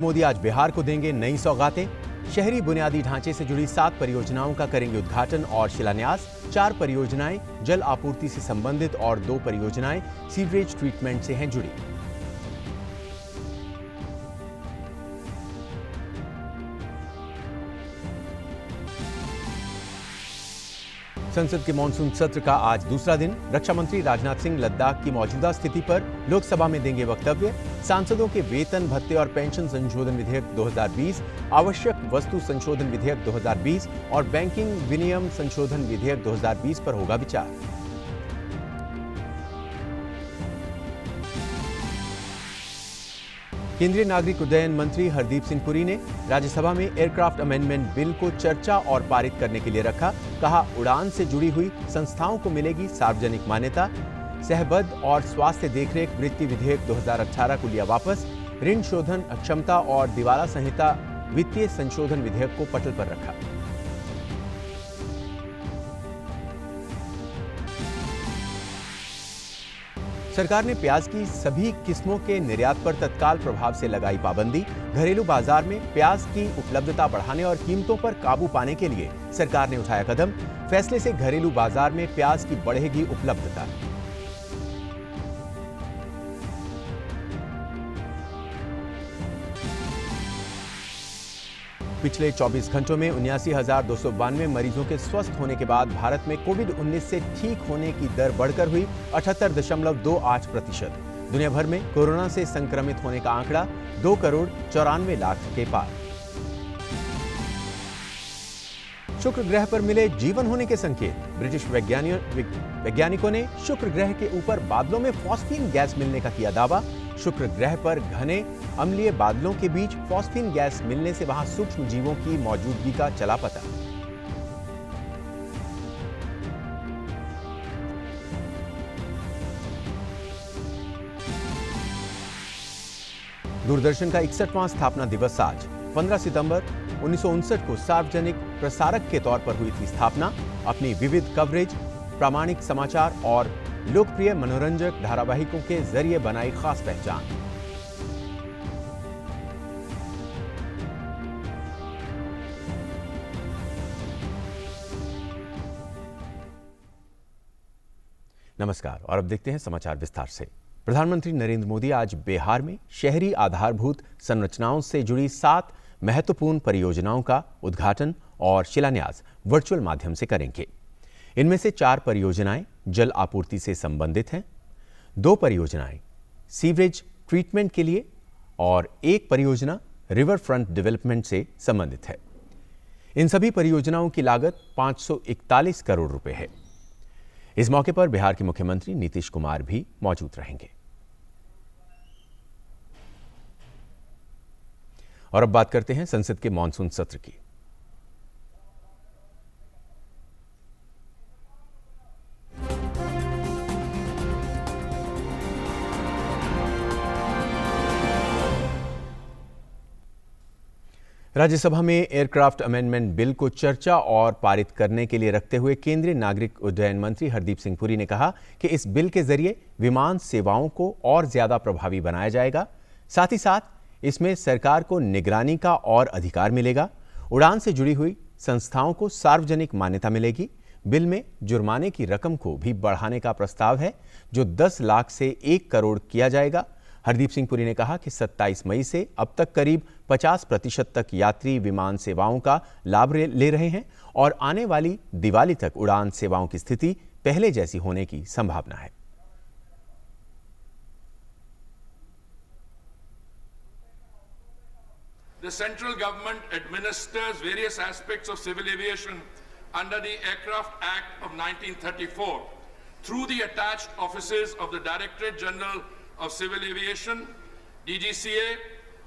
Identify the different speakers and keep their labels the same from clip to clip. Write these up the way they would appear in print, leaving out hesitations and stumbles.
Speaker 1: मोदी आज बिहार को देंगे नई सौगातें। शहरी बुनियादी ढांचे से जुड़ी 7 परियोजनाओं का करेंगे उद्घाटन और शिलान्यास। 4 परियोजनाएं जल आपूर्ति से संबंधित और 2 परियोजनाएं सीवरेज ट्रीटमेंट से हैं जुड़ी। संसद के मानसून सत्र का आज दूसरा दिन। रक्षा मंत्री राजनाथ सिंह लद्दाख की मौजूदा स्थिति पर लोकसभा में देंगे वक्तव्य। सांसदों के वेतन भत्ते और पेंशन संशोधन विधेयक 2020, आवश्यक वस्तु संशोधन विधेयक 2020 और बैंकिंग विनियम संशोधन विधेयक 2020 पर होगा विचार। केंद्रीय नागरिक उड्डयन मंत्री हरदीप सिंह पुरी ने राज्यसभा में एयरक्राफ्ट अमेंडमेंट बिल को चर्चा और पारित करने के लिए रखा। कहा, उड़ान से जुड़ी हुई संस्थाओं को मिलेगी सार्वजनिक मान्यता। सहबद्ध और स्वास्थ्य देखरेख वृत्ति विधेयक 2018 को लिया वापस। ऋण शोधन अक्षमता और दिवाला संहिता वित्तीय संशोधन विधेयक को पटल पर रखा। सरकार ने प्याज की सभी किस्मों के निर्यात पर तत्काल प्रभाव से लगाई पाबंदी। घरेलू बाजार में प्याज की उपलब्धता बढ़ाने और कीमतों पर काबू पाने के लिए सरकार ने उठाया कदम। फैसले से घरेलू बाजार में प्याज की बढ़ेगी उपलब्धता। पिछले 24 घंटों में 79,292 मरीजों के स्वस्थ होने के बाद भारत में कोविड-19 से ठीक होने की दर बढ़कर हुई 78.28%। दुनिया भर में कोरोना से संक्रमित होने का आंकड़ा 2,94,00,000 के पार। शुक्र ग्रह पर मिले जीवन होने के संकेत। ब्रिटिश वैज्ञानिकों ने शुक्र ग्रह के ऊपर बादलों में फॉस्फीन गैस मिलने का किया दावा। शुक्र ग्रह पर घने अम्लीय बादलों के बीच फॉस्फीन गैस मिलने से वहां सूक्ष्म जीवों की मौजूदगी का चला पता। दूरदर्शन का 61वां स्थापना दिवस आज। 15 सितंबर 1959 को सार्वजनिक प्रसारक के तौर पर हुई थी स्थापना। अपनी विविध कवरेज, प्रामाणिक समाचार और लोकप्रिय मनोरंजक धारावाहिकों के जरिए बनाई खास पहचान। नमस्कार और अब देखते हैं समाचार विस्तार से। प्रधानमंत्री नरेंद्र मोदी आज बिहार में शहरी आधारभूत संरचनाओं से जुड़ी 7 महत्वपूर्ण परियोजनाओं का उद्घाटन और शिलान्यास वर्चुअल माध्यम से करेंगे। इनमें से 4 परियोजनाएं जल आपूर्ति से संबंधित हैं, 2 परियोजनाएं सीवरेज ट्रीटमेंट के लिए और 1 परियोजना रिवर फ्रंट डेवलपमेंट से संबंधित है। इन सभी परियोजनाओं की लागत 541 करोड़ रुपए है। इस मौके पर बिहार के मुख्यमंत्री नीतीश कुमार भी मौजूद रहेंगे। और अब बात करते हैं संसद के मानसून सत्र की। राज्यसभा में एयरक्राफ्ट अमेंडमेंट बिल को चर्चा और पारित करने के लिए रखते हुए केंद्रीय नागरिक उड्डयन मंत्री हरदीप सिंह पुरी ने कहा कि इस बिल के जरिए विमान सेवाओं को और ज्यादा प्रभावी बनाया जाएगा। साथ ही साथ इसमें सरकार को निगरानी का और अधिकार मिलेगा। उड़ान से जुड़ी हुई संस्थाओं को सार्वजनिक मान्यता मिलेगी। बिल में जुर्माने की रकम को भी बढ़ाने का प्रस्ताव है, जो 10 लाख से 1 करोड़ किया जाएगा। हरदीप सिंह पुरी ने कहा कि 27 मई से अब तक करीब 50% तक यात्री विमान सेवाओं का लाभ ले रहे हैं और आने वाली दिवाली तक उड़ान सेवाओं की स्थिति पहले जैसी होने की संभावना है।
Speaker 2: The central government administers various aspects of civil aviation under the Aircraft Act of 1934 through the attached offices of the Directorate General of Civil Aviation, DGCA,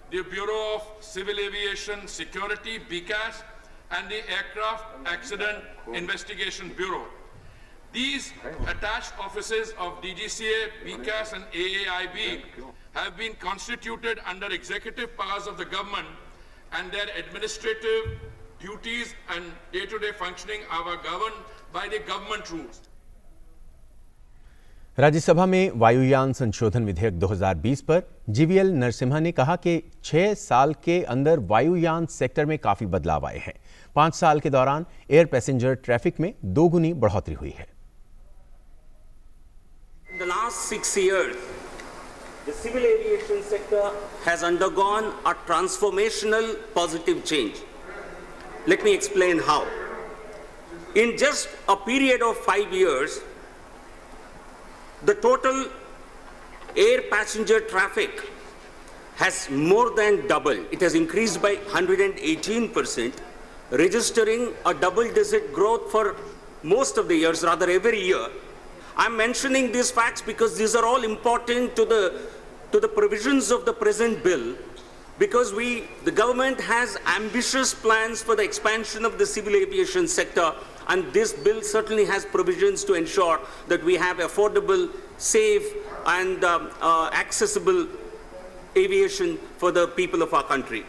Speaker 2: the Bureau of Civil Aviation Security, BCAS, and the Aircraft Accident Investigation Bureau. These attached offices of DGCA, BCAS, and AAIB have been constituted under executive powers of the government, and their administrative duties and day-to-day functioning are governed by the government rules.
Speaker 1: Rajya Sabha में वायुयान संशोधन विधेयक 2020 पर GVL Narasimha ने कहा कि 6 साल के अंदर वायुयान सेक्टर में काफी बदलाव आए हैं। 5 साल के दौरान एयर पैसेंजर ट्रैफिक में 2 गुनी बढ़ोतरी हुई है।
Speaker 3: In the last 6 years, the civil aviation sector has undergone a transformational positive change. Let me explain how. In just a period of 5 years, the total air passenger traffic has more than doubled. It has increased by 118%, registering a double-digit growth for most of the years, rather every year. I'm mentioning these facts because these are all important to the provisions of the present bill, because the government has ambitious plans for the expansion of the civil aviation sector, and this bill certainly has provisions to ensure that we have affordable, safe and accessible aviation for the people of our country.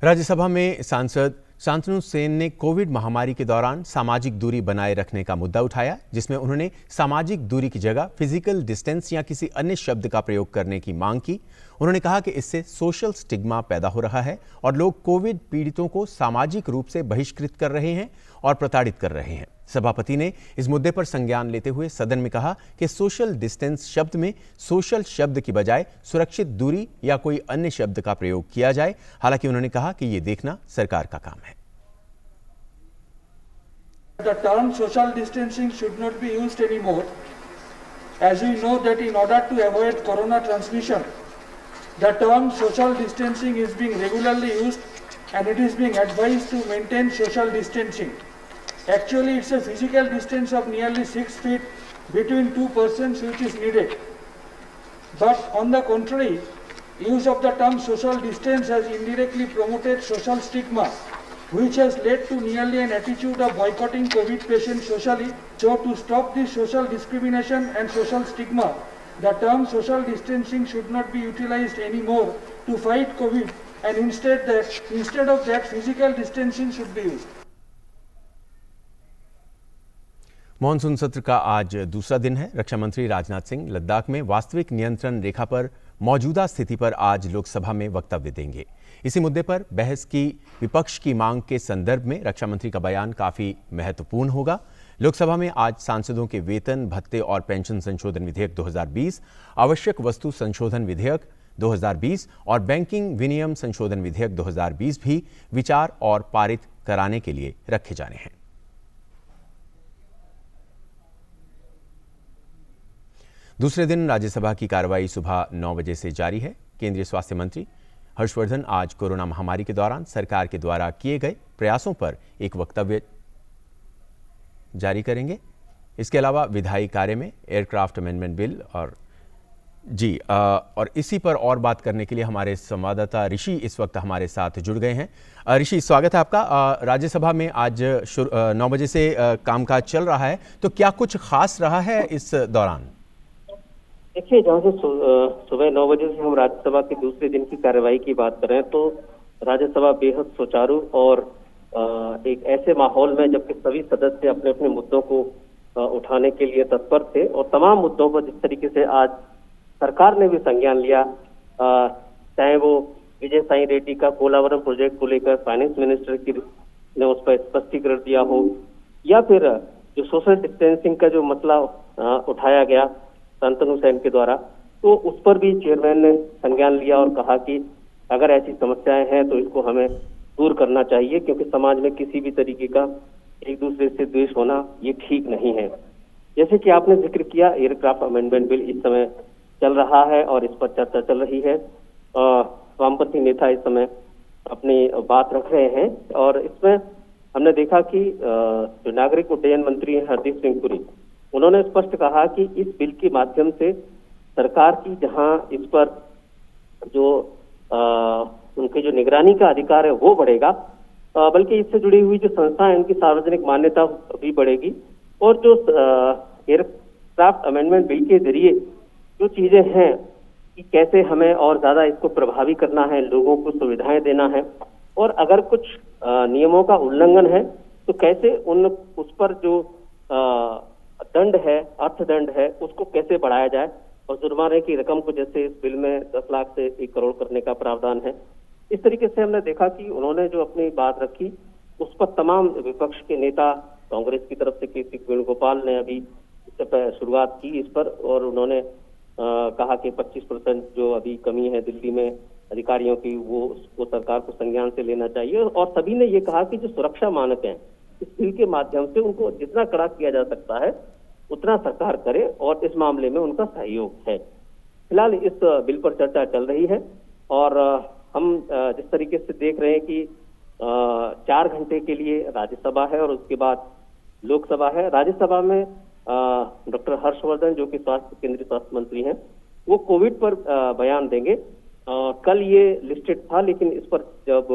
Speaker 1: Rajya Sabha में सांसद शांतनु सेन ने Covid महामारी के दौरान सामाजिक दूरी बनाए रखने का मुद्दा उठाया, जिसमें उन्होंने सामाजिक दूरी की जगह फिजिकल डिस्टेंस या किसी अन्य शब्द का प्रयोग करने की मांग की। उन्होंने कहा कि इससे सोशल स्टिग्मा पैदा हो रहा है और लोग कोविड पीड़ितों को सामाजिक रूप से बहिष्कृत कर रहे हैं और प्रताड़ित कर रहे हैं। सभापति ने इस मुद्दे पर संज्ञान लेते हुए सदन में कहा कि सोशल डिस्टेंस शब्द में सोशल शब्द की बजाय सुरक्षित दूरी या कोई अन्य शब्द का प्रयोग किया जाए। हालांकि उन्होंने कहा कि ये देखना सरकार का काम है।
Speaker 4: The term social distancing should not be used anymore, as we know that in order to avoid corona transmission, the term social distancing is being regularly used and it is being advised to maintain social distancing. Actually, it's a physical distance of nearly 6 feet between two persons which is needed. But on the contrary, use of the term social distance has indirectly promoted social stigma, which has led to nearly an attitude of boycotting COVID patients socially. So to stop this social discrimination and social stigma, the term social distancing should not be utilized anymore to fight COVID, and instead of that physical distancing should be used.
Speaker 1: Monsoon सत्र का आज दूसरा दिन है। रक्षा मंत्री राजनाथ सिंह लद्दाख में वास्तविक नियंत्रण रेखा पर मौजूदा स्थिति पर आज लोकसभा में वक्तव्य देंगे। इसी मुद्दे पर बहस की विपक्ष की मांग के संदर्भ में रक्षा मंत्री का बयान काफी महत्वपूर्ण होगा। लोकसभा में आज सांसदों के वेतन, भत्ते और पेंशन संशोधन विधेयक 2020, आवश्यक वस्तु संशोधन विधेयक 2020 और बैंकिंग विनियम संशोधन विधेयक 2020 भी विचार और पारित कराने के लिए रखे जाने हैं। दूसरे दिन राज्यसभा की कार्रवाई सुबह 9 बजे से जारी है। केंद्रीय स्वास्थ्य मंत्री हर्षवर्धन आज कोरोना महामारी के दौरान सरकार के द्वारा किए गए प्रयासों पर एक वक्तव्य जारी करेंगे। इसके अलावा विधायी कार्य में एयरक्राफ्ट अमेंडमेंट बिल और इसी पर और बात करने के लिए हमारे संवाददाता ऋषि इस वक्त हमारे साथ जुड़ गए हैं। ऋषि, स्वागत है आपका। राज्यसभा में आज 9 बजे से कामकाज चल रहा है, तो क्या कुछ खास रहा है इस दौरान?
Speaker 5: देखिए, जहाँ से सुबह 9 बजे से हम राज्यसभा के दूसरे दिन की कार्यवाही की बात करें तो राज्यसभा बेहद सुचारू और एक ऐसे माहौल में जबकि सभी सदस्य अपने अपने मुद्दों को उठाने के लिए तत्पर थे और तमाम मुद्दों पर जिस तरीके से आज सरकार ने भी संज्ञान लिया, चाहे वो विजय साई रेड्डी का पोलावरम प्रोजेक्ट को लेकर फाइनेंस मिनिस्टर ने उस पर स्पष्टीकरण दिया हो, या फिर जो सोशल डिस्टेंसिंग का जो मसला उठाया गया शांतनु सेन के द्वारा, तो उस पर भी चेयरमैन ने संज्ञान लिया और कहा कि अगर ऐसी समस्याएं हैं तो इसको हमें दूर करना चाहिए, क्योंकि समाज में किसी भी तरीके का एक दूसरे से द्वेष होना ये ठीक नहीं है। जैसे कि आपने जिक्र किया, एयरक्राफ्ट अमेंडमेंट बिल इस समय चल रहा है और इस पर चर्चा चल रही है। वामपंथी नेता इस समय अपनी बात रख रहे हैं और इसमें हमने देखा कि जो नागरिक उड्डयन मंत्री हैं हरदीप सिंह पुरी, उन्होंने स्पष्ट कहा कि इस बिल के माध्यम से सरकार की जहां इस पर जो उनके जो निगरानी का अधिकार है वो बढ़ेगा, बल्कि इससे जुड़ी हुई जो संस्था है उनकी सार्वजनिक मान्यता भी बढ़ेगी। और जो एयरक्राफ्ट अमेंडमेंट बिल के जरिए जो चीजें हैं कि कैसे हमें और ज्यादा इसको प्रभावी करना है, लोगों को सुविधाएं देना है, और अगर कुछ नियमों का उल्लंघन है तो कैसे उस पर जो दंड है, अर्थदंड है, उसको कैसे बढ़ाया जाए और जुर्माने की रकम को जैसे इस बिल में 10 लाख से 1 करोड़ करने का प्रावधान है। इस तरीके से हमने देखा कि उन्होंने जो अपनी बात रखी उस पर तमाम विपक्ष के नेता, कांग्रेस की तरफ से के.सी. वेणुगोपाल ने अभी इससे शुरुआत की इस पर, और उन्होंने कहा कि 25% जो अभी कमी है दिल्ली में अधिकारियों की, वो उसको सरकार को संज्ञान से लेना चाहिए। और सभी ने ये कहा कि जो सुरक्षा मानक हैं इस बिल के माध्यम से उनको जितना कड़ा किया जा सकता है उतना सरकार करे, और इस मामले में उनका सहयोग है। फिलहाल इस बिल पर चर्चा चल रही है और हम जिस तरीके से देख रहे हैं कि 4 घंटे के लिए राज्यसभा है और उसके बाद लोकसभा है। राज्यसभा में डॉक्टर हर्षवर्धन जो कि केंद्रीय स्वास्थ्य मंत्री हैं, वो कोविड पर बयान देंगे। कल ये लिस्टेड था, लेकिन इस पर जब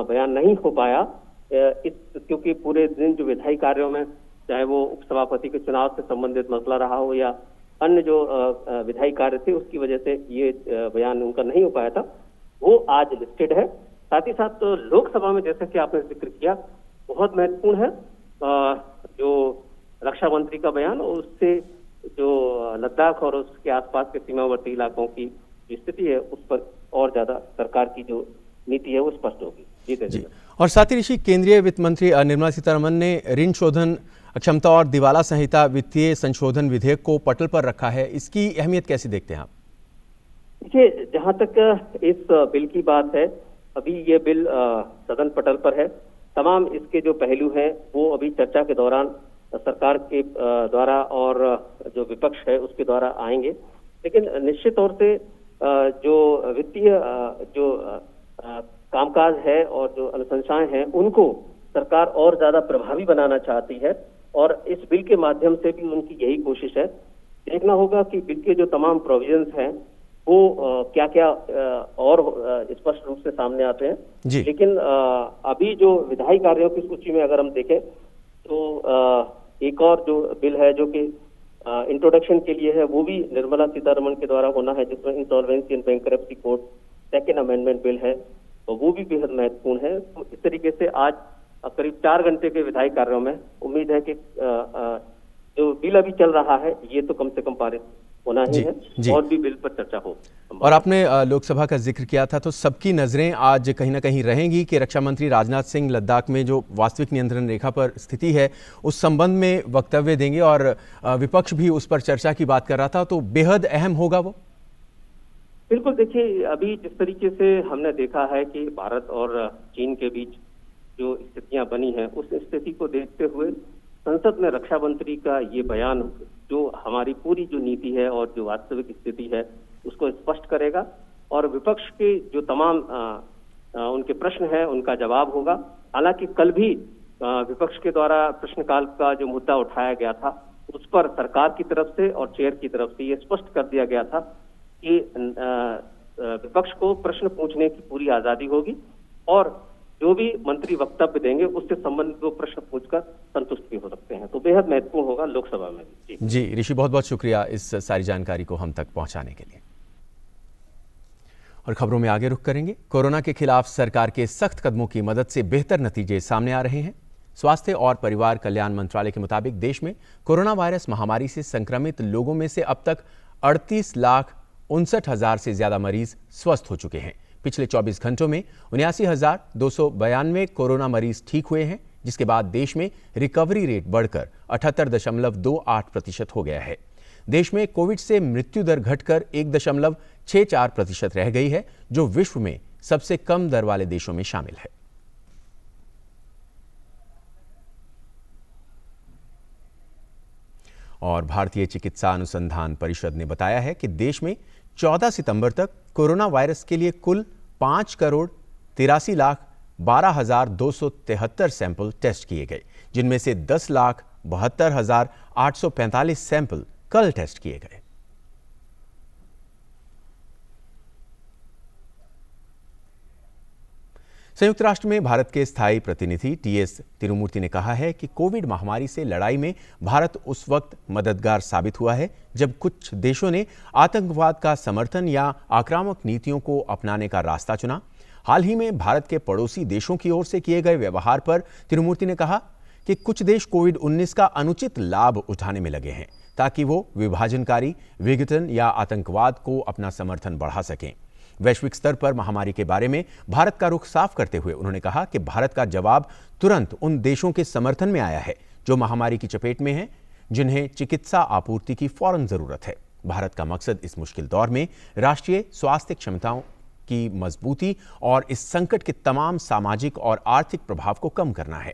Speaker 5: बयान नहीं हो पाया क्योंकि पूरे दिन जो विधायी कार्यों में, चाहे वो उपसभापति के चुनाव से संबंधित मसला रहा हो या अन्य जो विधायी कार्य थे, उसकी वजह से ये बयान उनका नहीं हो पाया था, वो आज लिस्टेड है। साथ ही साथ लोकसभा में जैसा कि आपने जिक्र किया, बहुत महत्वपूर्ण है जो रक्षा मंत्री का बयान, और उससे जो लद्दाख और उसके आसपास के सीमावर्ती इलाकों की स्थिति है उस पर और ज्यादा सरकार की जो नीति है वो स्पष्ट होगी। जी।
Speaker 1: और साथ ही ऋषि, केंद्रीय वित्त मंत्री निर्मला सीतारमण ने ऋण शोधन क्षमता और दिवाला संहिता वित्तीय संशोधन विधेयक को पटल पर रखा है। इसकी अहमियत कैसे देखते हैं आप?
Speaker 5: देखिए, जहां तक इस बिल की बात है, अभी ये बिल सदन पटल पर है। तमाम इसके जो पहलू हैं वो अभी चर्चा के दौरान सरकार के द्वारा और जो विपक्ष है उसके द्वारा आएंगे। लेकिन निश्चित तौर से जो वित्तीय जो कामकाज है और जो अनुशंसाएं हैं उनको सरकार और ज्यादा प्रभावी बनाना चाहती है, और इस बिल के माध्यम से भी उनकी यही कोशिश है। देखना होगा कि बिल के जो तमाम प्रोविजंस हैं वो क्या क्या और स्पष्ट रूप से सामने आते हैं। लेकिन अभी जो विधायी कार्यों की सूची में अगर हम देखें तो एक और जो बिल है जो कि इंट्रोडक्शन के लिए है, वो भी निर्मला सीतारमण के द्वारा होना है, जिसमें insolvency and bankruptcy code second amendment bill है, तो वो भी बेहद महत्वपूर्ण है। तो इस तरीके से आज करीब 4 घंटे के विधायी कार्यों में उम्मीद है कि जो बिल अभी चल रहा है ये तो कम से कम पारित होना ही है, और भी बिल पर चर्चा हो।
Speaker 1: और आपने लोकसभा का जिक्र किया था, तो सबकी नजरें आज कहीं ना कहीं रहेंगी कि रक्षा मंत्री राजनाथ सिंह लद्दाख में जो वास्तविक नियंत्रण रेखा पर स्थिति है उस संबंध में वक्तव्य देंगे, और विपक्ष भी उस पर चर्चा की बात कर रहा था, तो बेहद अहम होगा वो।
Speaker 5: बिल्कुल, देखिए अभी जिस तरीके से हमने देखा है कि भारत और चीन के बीच जो स्थितियां बनी हैं, उस स्थिति को देखते हुए संसद में रक्षा मंत्री का ये बयान जो हमारी पूरी जो नीति है और जो वास्तविक स्थिति है उसको स्पष्ट करेगा, और विपक्ष के जो तमाम उनके प्रश्न है उनका जवाब होगा। हालांकि कल भी विपक्ष के द्वारा प्रश्नकाल का जो मुद्दा उठाया गया था उस पर सरकार की तरफ से और चेयर की तरफ से ये स्पष्ट कर दिया गया था कि विपक्ष को प्रश्न पूछने की पूरी आजादी होगी, और जो भी मंत्री वक्तव्य देंगे उससे संबंधित वो प्रश्न पूछकर संतुष्ट भी हो सकते हैं। तो बेहद महत्वपूर्ण होगा लोकसभा में भी।
Speaker 1: जी ऋषि, बहुत बहुत शुक्रिया इस सारी जानकारी को हम तक पहुंचाने के लिए। और खबरों में आगे रुख करेंगे। कोरोना के खिलाफ सरकार के सख्त कदमों की मदद से बेहतर नतीजे सामने आ रहे हैं। स्वास्थ्य और परिवार कल्याण मंत्रालय के मुताबिक देश में कोरोना वायरस महामारी से संक्रमित लोगों में से अब तक 38,59,000 से ज्यादा मरीज स्वस्थ हो चुके हैं। पिछले 24 घंटों में 79,292 कोरोना मरीज ठीक हुए हैं, जिसके बाद देश में रिकवरी रेट बढ़कर 78.28% हो गया है। देश में कोविड से मृत्यु दर घटकर 1.64% रह गई है, जो विश्व में सबसे कम दर वाले देशों में शामिल है। और भारतीय चिकित्सा अनुसंधान परिषद ने बताया है कि देश में 14 सितंबर तक कोरोना वायरस के लिए कुल 5,13,12,273 सैंपल टेस्ट किए गए, जिनमें से 10,72,845 सैंपल कल टेस्ट किए गए। संयुक्त राष्ट्र में भारत के स्थायी प्रतिनिधि टीएस तिरुमूर्ति ने कहा है कि कोविड महामारी से लड़ाई में भारत उस वक्त मददगार साबित हुआ है जब कुछ देशों ने आतंकवाद का समर्थन या आक्रामक नीतियों को अपनाने का रास्ता चुना। हाल ही में भारत के पड़ोसी देशों की ओर से किए गए व्यवहार पर तिरुमूर्ति ने कहा कि कुछ देश कोविड-19 का अनुचित लाभ उठाने में लगे हैं ताकि वो विभाजनकारी, विघटन या आतंकवाद को अपना समर्थन बढ़ा सकें। वैश्विक स्तर पर महामारी के बारे में भारत का रुख साफ करते हुए उन्होंने कहा कि भारत का जवाब तुरंत उन देशों के समर्थन में आया है जो महामारी की चपेट में हैं, जिन्हें चिकित्सा आपूर्ति की फौरन जरूरत है। भारत का मकसद इस मुश्किल दौर में राष्ट्रीय स्वास्थ्य क्षमताओं की मजबूती और इस संकट के तमाम सामाजिक और आर्थिक प्रभाव को कम करना है।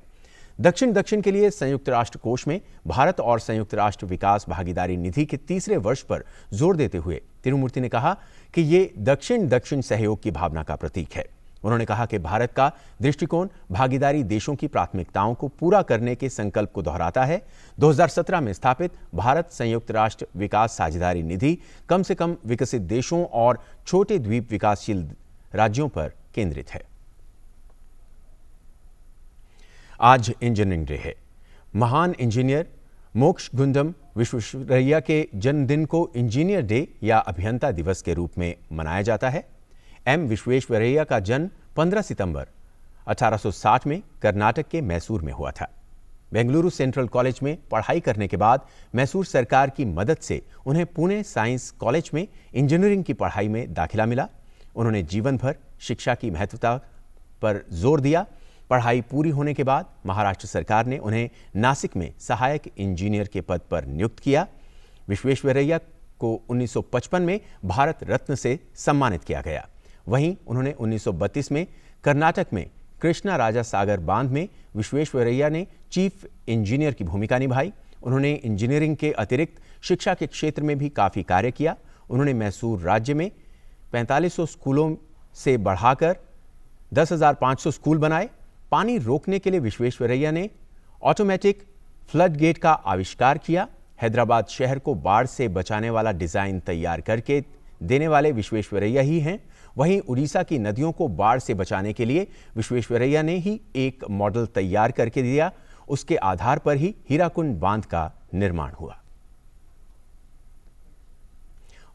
Speaker 1: दक्षिण के लिए संयुक्त राष्ट्र कोष में भारत और संयुक्त राष्ट्र विकास भागीदारी निधि के तीसरे वर्ष पर जोर देते हुए तिरुमूर्ति ने कहा कि ये दक्षिण सहयोग की भावना का प्रतीक है। उन्होंने कहा कि भारत का दृष्टिकोण भागीदारी देशों की प्राथमिकताओं को पूरा करने के संकल्प को दोहराता है। 2017 में स्थापित भारत संयुक्त राष्ट्र विकास साझेदारी निधि कम से कम विकसित देशों और छोटे द्वीप विकासशील राज्यों पर केंद्रित है। आज इंजीनियरिंग डे है। महान इंजीनियर मोक्षगुंडम विश्वेश्वरैया के जन्मदिन को इंजीनियर डे या अभियंता दिवस के रूप में मनाया जाता है। एम विश्वेश्वरैया का जन्म 15 सितंबर 1860 में कर्नाटक के मैसूर में हुआ था। बेंगलुरु सेंट्रल कॉलेज में पढ़ाई करने के बाद मैसूर सरकार की मदद से उन्हें पुणे साइंस कॉलेज में इंजीनियरिंग की पढ़ाई में दाखिला मिला। उन्होंने जीवन भर शिक्षा की महत्वता पर जोर दिया। पढ़ाई पूरी होने के बाद महाराष्ट्र सरकार ने उन्हें नासिक में सहायक इंजीनियर के पद पर नियुक्त किया। विश्वेश्वरैया को 1955 में भारत रत्न से सम्मानित किया गया। वहीं उन्होंने 1932 में कर्नाटक में कृष्णा राजा सागर बांध में विश्वेश्वरैया ने चीफ इंजीनियर की भूमिका निभाई। उन्होंने इंजीनियरिंग के अतिरिक्त शिक्षा के क्षेत्र में भी काफ़ी कार्य किया। उन्होंने मैसूर राज्य में 4500 स्कूलों से बढ़ाकर 10,500 स्कूल बनाए। पानी रोकने के लिए विश्वेश्वरैया ने ऑटोमेटिक फ्लड गेट का आविष्कार किया। हैदराबाद शहर को बाढ़ से बचाने वाला डिजाइन तैयार करके देने वाले विश्वेश्वरैया ही हैं। वहीं उड़ीसा की नदियों को बाढ़ से बचाने के लिए विश्वेश्वरैया ने ही एक मॉडल तैयार करके दिया। उसके आधार पर ही हीराकुंड बांध का निर्माण हुआ।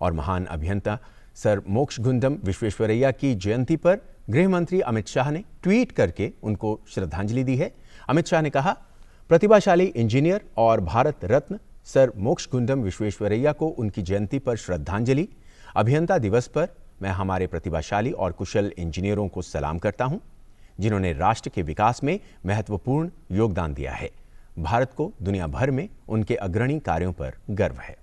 Speaker 1: और महान अभियंता सर मोक्षगुंडम विश्वेश्वरैया की जयंती पर गृह मंत्री अमित शाह ने ट्वीट करके उनको श्रद्धांजलि दी है। अमित शाह ने कहा, प्रतिभाशाली इंजीनियर और भारत रत्न सर मोक्षगुंडम विश्वेश्वरैया को उनकी जयंती पर श्रद्धांजलि। अभियंता दिवस पर मैं हमारे प्रतिभाशाली और कुशल इंजीनियरों को सलाम करता हूं, जिन्होंने राष्ट्र के विकास में महत्वपूर्ण योगदान दिया है। भारत को दुनिया भर में उनके अग्रणी कार्यों पर गर्व है।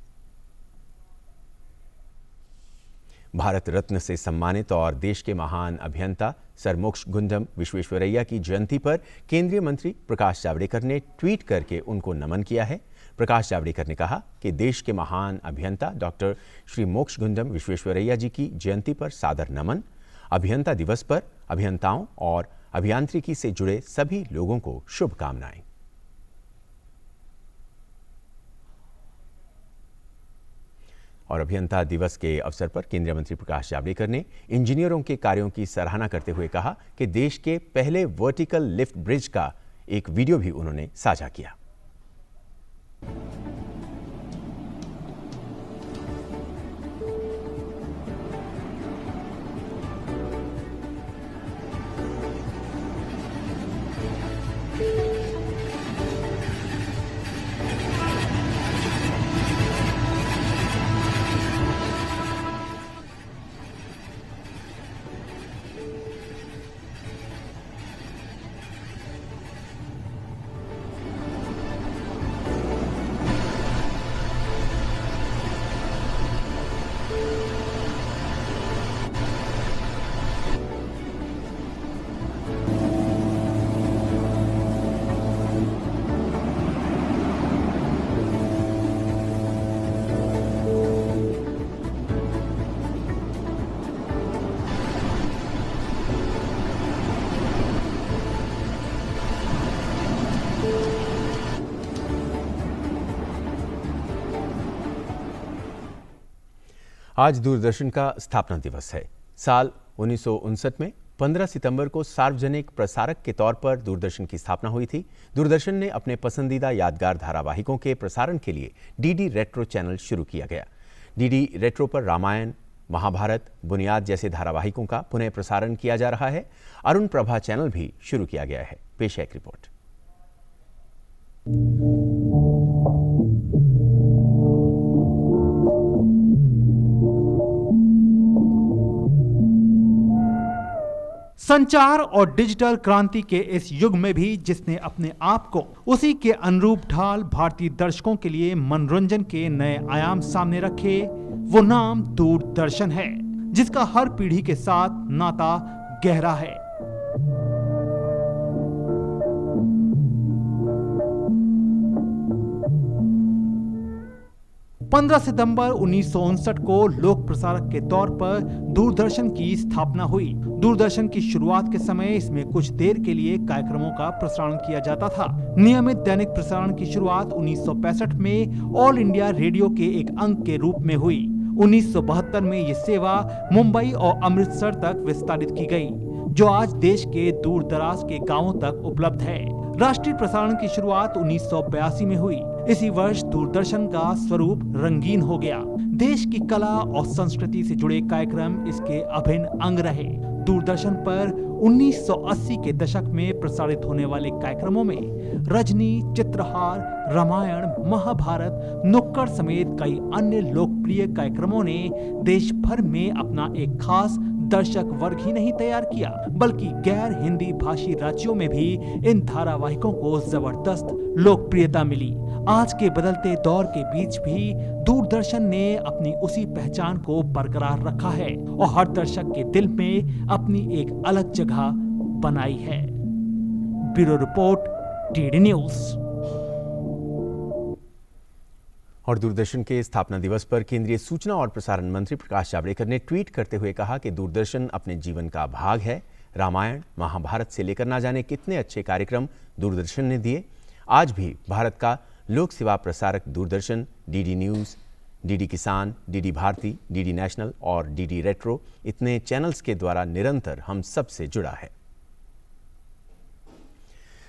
Speaker 1: भारत रत्न से सम्मानित और देश के महान अभियंता सर मोक्षगुंडम विश्वेश्वरैया की जयंती पर केंद्रीय मंत्री प्रकाश जावड़ेकर ने ट्वीट करके उनको नमन किया है। प्रकाश जावड़ेकर ने कहा कि देश के महान अभियंता डॉक्टर श्री मोक्षगुंडम विश्वेश्वरैया जी की जयंती पर सादर नमन। अभियंता दिवस पर अभियंताओं और अभियांत्रिकी से जुड़े सभी लोगों को शुभकामनाएं। और अभियंता दिवस के अवसर पर केंद्रीय मंत्री प्रकाश जावड़ेकर ने इंजीनियरों के कार्यों की सराहना करते हुए कहा कि देश के पहले वर्टिकल लिफ्ट ब्रिज का एक वीडियो भी उन्होंने साझा किया। आज दूरदर्शन का स्थापना दिवस है। साल 1959 में 15 सितंबर को सार्वजनिक प्रसारक के तौर पर दूरदर्शन की स्थापना हुई थी। दूरदर्शन ने अपने पसंदीदा यादगार धारावाहिकों के प्रसारण के लिए डीडी रेट्रो चैनल शुरू किया गया। डीडी रेट्रो पर रामायण, महाभारत, बुनियाद जैसे धारावाहिकों का पुनः प्रसारण किया जा रहा है। अरुण प्रभा चैनल भी शुरू किया गया है। पेश है एक रिपोर्ट।
Speaker 6: संचार और डिजिटल क्रांति के इस युग में भी जिसने अपने आप को उसी के अनुरूप ढाल भारतीय दर्शकों के लिए मनोरंजन के नए आयाम सामने रखे, वो नाम दूरदर्शन है, जिसका हर पीढ़ी के साथ नाता गहरा है। पंद्रह सितंबर 1959 को लोक प्रसारक के तौर पर दूरदर्शन की स्थापना हुई। दूरदर्शन की शुरुआत के समय इसमें कुछ देर के लिए कार्यक्रमों का प्रसारण किया जाता था। नियमित दैनिक प्रसारण की शुरुआत 1965 में ऑल इंडिया रेडियो के एक अंक के रूप में हुई। 1972 में ये सेवा मुंबई और अमृतसर तक विस्तारित की गई, जो आज देश के दूर दराज के गांवों तक उपलब्ध है। राष्ट्रीय प्रसारण की शुरुआत 1982 में हुई। इसी वर्ष दूरदर्शन का स्वरूप रंगीन हो गया। देश की कला और संस्कृति से जुड़े कार्यक्रम इसके अभिन्न अंग रहे। दूरदर्शन पर 1980 के दशक में प्रसारित होने वाले कार्यक्रमों में रजनी, चित्रहार, रामायण, महाभारत, नुक्कड़ समेत कई अन्य लोकप्रिय कार्यक्रमों ने देश भर में अपना एक खास दर्शक वर्ग ही नहीं तैयार किया, बल्कि गैर हिंदी भाषी राज्यों में भी इन धारावाहिकों को जबरदस्त लोकप्रियता मिली। आज के बदलते दौर के बीच भी दूरदर्शन ने अपनी उसी पहचान को बरकरार रखा है और हर दर्शक के दिल में अपनी एक अलग जगह बनाई है। Bureau report, TD news.
Speaker 1: और दूरदर्शन के स्थापना दिवस पर केंद्रीय सूचना और प्रसारण मंत्री प्रकाश जावड़ेकर ने ट्वीट करते हुए कहा कि दूरदर्शन अपने जीवन का भाग है। रामायण, महाभारत से लेकर ना जाने कितने अच्छे कार्यक्रम दूरदर्शन ने दिए। आज भी भारत का लोक सेवा प्रसारक दूरदर्शन डीडी न्यूज़, डीडी किसान, डीडी भारती, डीडी नेशनल और डीडी रेट्रो इतने चैनल्स के द्वारा निरंतर हम सब से जुड़ा है।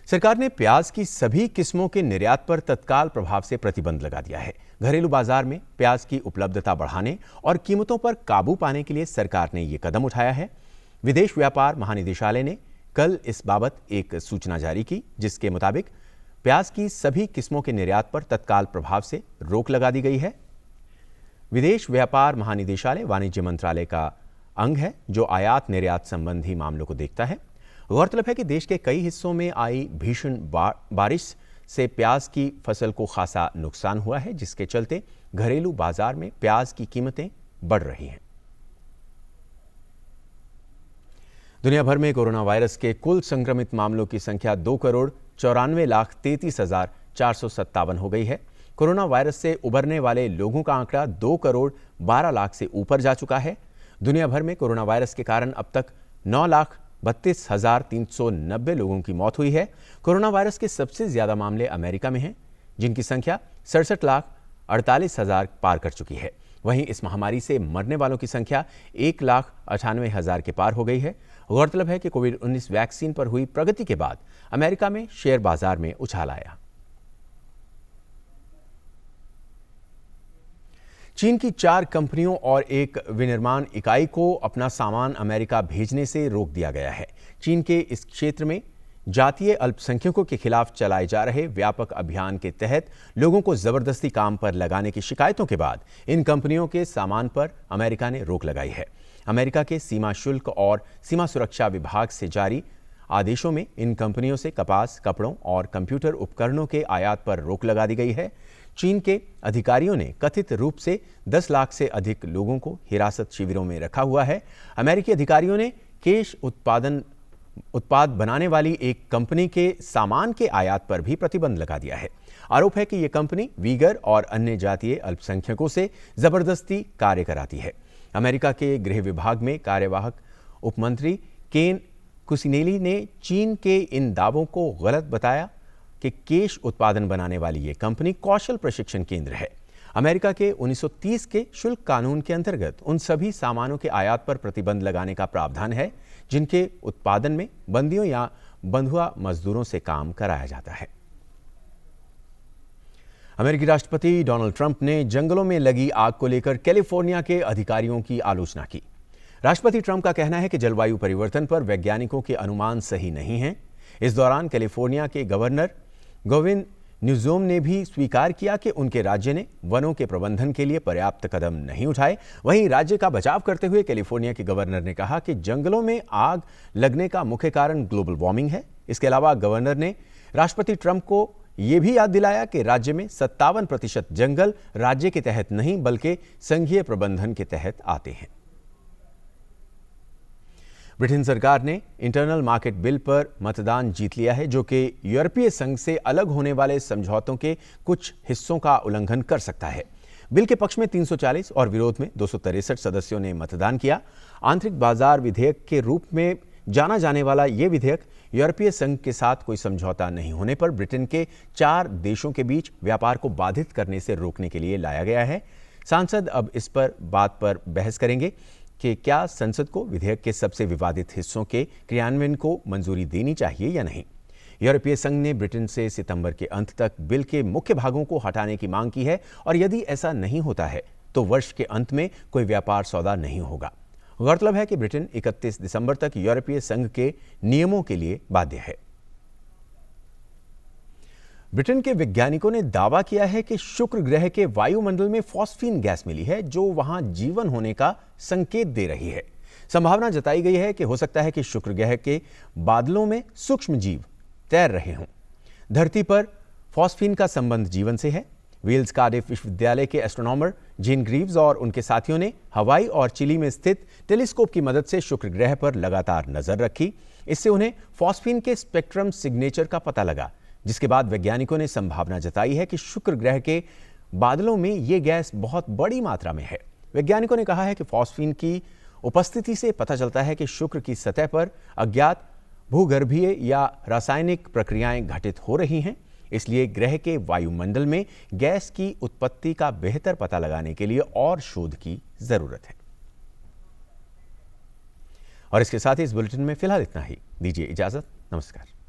Speaker 1: सरकार ने प्याज की सभी किस्मों के निर्यात पर तत्काल प्रभाव से प्रतिबंध लगा दिया है। घरेलू बाजार में प्याज की उपलब्धता बढ़ाने और कीमतों पर काबू पाने के लिए सरकार ने यह कदम उठाया है। विदेश व्यापार महानिदेशालय ने कल इस बाबत एक सूचना जारी की, जिसके मुताबिक प्याज की सभी किस्मों के निर्यात पर तत्काल प्रभाव से रोक लगा दी गई है। विदेश व्यापार महानिदेशालय वाणिज्य मंत्रालय का अंग है, जो आयात निर्यात संबंधी मामलों को देखता है। गौरतलब है कि देश के कई हिस्सों में आई भीषण बारिश से प्याज की फसल को खासा नुकसान हुआ है, जिसके चलते घरेलू बाजार में प्याज की कीमतें बढ़ रही हैं। दुनिया भर में कोरोना वायरस के कुल संक्रमित मामलों की संख्या 2,94,33,457 हो गई है। कोरोना वायरस से उबरने वाले लोगों का आंकड़ा 2,12,00,000 से ऊपर जा चुका है। दुनिया भर में कोरोना वायरस के कारण अब तक 9,32,390 लोगों की मौत हुई है। कोरोना वायरस के सबसे ज्यादा मामले अमेरिका में हैं, जिनकी संख्या 67,48,000 पार कर चुकी है। वहीं इस महामारी से मरने वालों की संख्या 1,98,000 के पार हो गई है। गौरतलब है कि कोविड-19 वैक्सीन पर हुई प्रगति के बाद अमेरिका में शेयर बाजार में उछाल आया। चीन की 4 कंपनियों और एक विनिर्माण इकाई को अपना सामान अमेरिका भेजने से रोक दिया गया है। चीन के इस क्षेत्र में जातीय अल्पसंख्यकों के खिलाफ चलाए जा रहे व्यापक अभियान के तहत लोगों को जबरदस्ती काम पर लगाने की शिकायतों के बाद इन कंपनियों के सामान पर अमेरिका ने रोक लगाई है। अमेरिका के सीमा शुल्क और सीमा सुरक्षा विभाग से जारी आदेशों में इन कंपनियों से कपास, कपड़ों और कंप्यूटर उपकरणों के आयात पर रोक लगा दी गई है। चीन के अधिकारियों ने कथित रूप से 10 लाख से अधिक लोगों को हिरासत शिविरों में रखा हुआ है। अमेरिकी अधिकारियों ने केश उत्पाद बनाने वाली एक कंपनी के सामान के आयात पर भी प्रतिबंध लगा दिया है। आरोप है कि यह कंपनी वीगर और अन्य जातीय अल्पसंख्यकों से जबरदस्ती कार्य कराती है। अमेरिका के गृह विभाग में कार्यवाहक उपमंत्री केन कुसिनेली ने चीन के इन दावों को गलत बताया कि केश उत्पादन बनाने वाली ये कंपनी कौशल प्रशिक्षण केंद्र है। अमेरिका के 1930 के शुल्क कानून के अंतर्गत उन सभी सामानों के आयात पर प्रतिबंध लगाने का प्रावधान है जिनके उत्पादन में बंदियों या बंधुआ मजदूरों से काम कराया जाता है। अमेरिकी राष्ट्रपति डोनाल्ड ट्रंप ने जंगलों में लगी आग को लेकर कैलिफोर्निया के अधिकारियों की आलोचना की। राष्ट्रपति ट्रंप का कहना है कि जलवायु परिवर्तन पर वैज्ञानिकों के अनुमान सही नहीं हैं। इस दौरान कैलिफोर्निया के गवर्नर गोविन न्यूज़ोम ने भी स्वीकार किया कि उनके राज्य ने वनों के प्रबंधन के लिए पर्याप्त कदम नहीं उठाए। वहीं राज्य का बचाव करते हुए कैलिफोर्निया के गवर्नर ने कहा कि जंगलों में आग लगने का मुख्य कारण ग्लोबल वार्मिंग है। इसके अलावा गवर्नर ने राष्ट्रपति ट्रंप को यह भी याद दिलाया कि राज्य में 57% जंगल राज्य के तहत नहीं बल्कि संघीय प्रबंधन के तहत आते हैं। ब्रिटेन सरकार ने इंटरनल मार्केट बिल पर मतदान जीत लिया है, जो कि यूरोपीय संघ से अलग होने वाले समझौतों के कुछ हिस्सों का उल्लंघन कर सकता है। बिल के पक्ष में 340 और विरोध में 263 सदस्यों ने मतदान किया। आंतरिक बाजार विधेयक के रूप में जाना जाने वाला यह विधेयक यूरोपीय संघ के साथ कोई समझौता नहीं होने पर ब्रिटेन के 4 देशों के बीच व्यापार को बाधित करने से रोकने के लिए लाया गया है। सांसद अब इस बात पर बहस करेंगे कि क्या संसद को विधेयक के सबसे विवादित हिस्सों के क्रियान्वयन को मंजूरी देनी चाहिए या नहीं। यूरोपीय संघ ने ब्रिटेन से सितंबर के अंत तक बिल के मुख्य भागों को हटाने की मांग की है और यदि ऐसा नहीं होता है तो वर्ष के अंत में कोई व्यापार सौदा नहीं होगा। गौरतलब है कि ब्रिटेन 31 दिसंबर तक यूरोपीय संघ के नियमों के लिए बाध्य है। ब्रिटेन के वैज्ञानिकों ने दावा किया है कि शुक्र ग्रह के वायुमंडल में फॉस्फीन गैस मिली है, जो वहां जीवन होने का संकेत दे रही है। संभावना जताई गई है कि हो सकता है कि शुक्र ग्रह के बादलों में सूक्ष्म जीव तैर रहे हों। धरती पर फॉस्फीन का संबंध जीवन से है। वेल्स कार्डिफ विश्वविद्यालय के एस्ट्रोनॉमर जीन ग्रीव्स और उनके साथियों ने हवाई और चिली में स्थित टेलीस्कोप की मदद से शुक्र ग्रह पर लगातार नजर रखी। इससे उन्हें फॉस्फीन के स्पेक्ट्रम सिग्नेचर का पता लगा, जिसके बाद वैज्ञानिकों ने संभावना जताई है कि शुक्र ग्रह के बादलों में यह गैस बहुत बड़ी मात्रा में है। वैज्ञानिकों ने कहा है कि फॉस्फीन की उपस्थिति से पता चलता है कि शुक्र की सतह पर अज्ञात भूगर्भीय या रासायनिक प्रक्रियाएं घटित हो रही हैं। इसलिए ग्रह के वायुमंडल में गैस की उत्पत्ति का बेहतर पता लगाने के लिए और शोध की जरूरत है। और इसके साथ ही इस बुलेटिन में फिलहाल इतना ही। दीजिए इजाजत। नमस्कार।